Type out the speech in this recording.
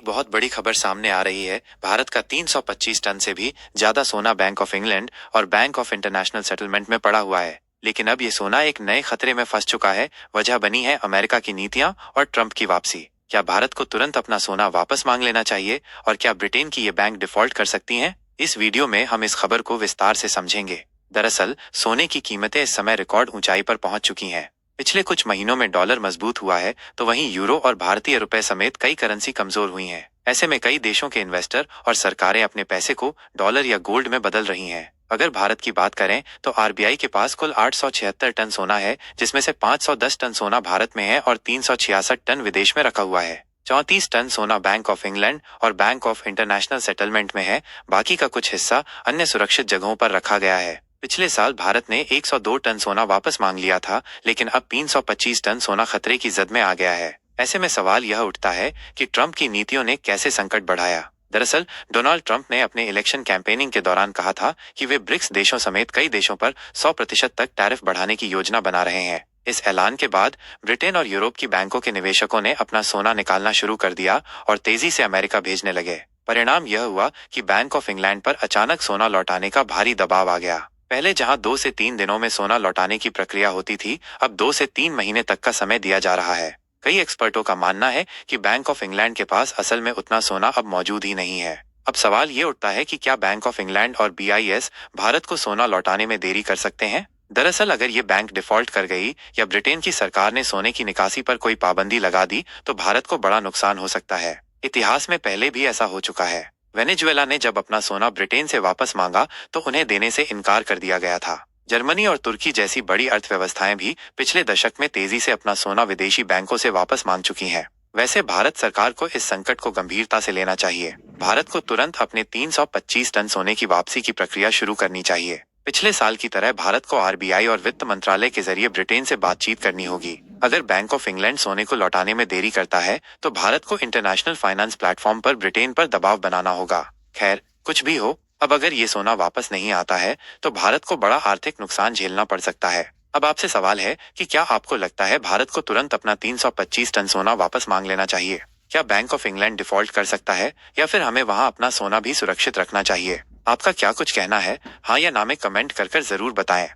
एक बहुत बड़ी खबर सामने आ रही है। भारत का 325 टन से भी ज्यादा सोना बैंक ऑफ इंग्लैंड और बैंक ऑफ इंटरनेशनल सेटलमेंट में पड़ा हुआ है। लेकिन अब ये सोना एक नए खतरे में फंस चुका है। वजह बनी है अमेरिका की नीतियां और ट्रंप की वापसी। क्या भारत को तुरंत अपना सोना वापस मांग लेना चाहिए और क्या ब्रिटेन की ये बैंक डिफॉल्ट कर सकती हैं? इस वीडियो में हम इस खबर को विस्तार से समझेंगे। दरअसल सोने की कीमतें इस समय रिकॉर्ड ऊंचाई पर पहुंच चुकी हैं। पिछले कुछ महीनों में डॉलर मजबूत हुआ है, तो वहीं यूरो और भारतीय रुपए समेत कई करेंसी कमजोर हुई हैं। ऐसे में कई देशों के इन्वेस्टर और सरकारें अपने पैसे को डॉलर या गोल्ड में बदल रही हैं। अगर भारत की बात करें तो आरबीआई के पास कुल 876 टन सोना है, जिसमें से 510 टन सोना भारत में है और 366 टन विदेश में रखा हुआ है। 34 टन सोना बैंक ऑफ इंग्लैंड और बैंक ऑफ इंटरनेशनल सेटलमेंट में है। बाकी का कुछ हिस्सा अन्य सुरक्षित जगहों पर रखा गया है। पिछले साल भारत ने 102 टन सोना वापस मांग लिया था, लेकिन अब 325 टन सोना खतरे की जद में आ गया है। ऐसे में सवाल यह उठता है कि ट्रंप की नीतियों ने कैसे संकट बढ़ाया। दरअसल डोनाल्ड ट्रंप ने अपने इलेक्शन कैंपेनिंग के दौरान कहा था कि वे ब्रिक्स देशों समेत कई देशों पर 100% तक टैरिफ बढ़ाने की योजना बना रहे हैं। इस ऐलान के बाद ब्रिटेन और यूरोप की बैंकों के निवेशकों ने अपना सोना निकालना शुरू कर दिया और तेजी से अमेरिका भेजने लगे। परिणाम यह हुआ कि बैंक ऑफ इंग्लैंड पर अचानक सोना लौटाने का भारी दबाव आ गया। पहले जहां 2 से 3 दिनों में सोना लौटाने की प्रक्रिया होती थी, अब 2 से 3 महीने तक का समय दिया जा रहा है। कई एक्सपर्टों का मानना है कि बैंक ऑफ इंग्लैंड के पास असल में उतना सोना अब मौजूद ही नहीं है। अब सवाल ये उठता है कि क्या बैंक ऑफ इंग्लैंड और बीआईएस भारत को सोना लौटाने में देरी कर सकते हैं? दरअसल अगर ये बैंक डिफॉल्ट कर गई या ब्रिटेन की सरकार ने सोने की निकासी पर कोई पाबंदी लगा दी, तो भारत को बड़ा नुकसान हो सकता है। इतिहास में पहले भी ऐसा हो चुका है। वेनेजुएला ने जब अपना सोना ब्रिटेन से वापस मांगा तो उन्हें देने से इनकार कर दिया गया था। जर्मनी और तुर्की जैसी बड़ी अर्थव्यवस्थाएं भी पिछले दशक में तेजी से अपना सोना विदेशी बैंकों से वापस मांग चुकी हैं। वैसे भारत सरकार को इस संकट को गंभीरता से लेना चाहिए। भारत को तुरंत अपने 325 टन सोने की वापसी की प्रक्रिया शुरू करनी चाहिए। पिछले साल की तरह भारत को आरबीआई और वित्त मंत्रालय के जरिए ब्रिटेन से बातचीत करनी होगी। अगर बैंक ऑफ इंग्लैंड सोने को लौटाने में देरी करता है तो भारत को इंटरनेशनल फाइनेंस प्लेटफॉर्म पर ब्रिटेन पर दबाव बनाना होगा। खैर, कुछ भी हो, अब अगर ये सोना वापस नहीं आता है तो भारत को बड़ा आर्थिक नुकसान झेलना पड़ सकता है। अब आपसे सवाल है कि क्या आपको लगता है भारत को तुरंत अपना 325 टन सोना वापस मांग लेना चाहिए? क्या बैंक ऑफ इंग्लैंड डिफॉल्ट कर सकता है या फिर हमें वहां अपना सोना भी सुरक्षित रखना चाहिए? आपका क्या कुछ कहना है? हाँ या ना में कमेंट कर जरूर बताएं।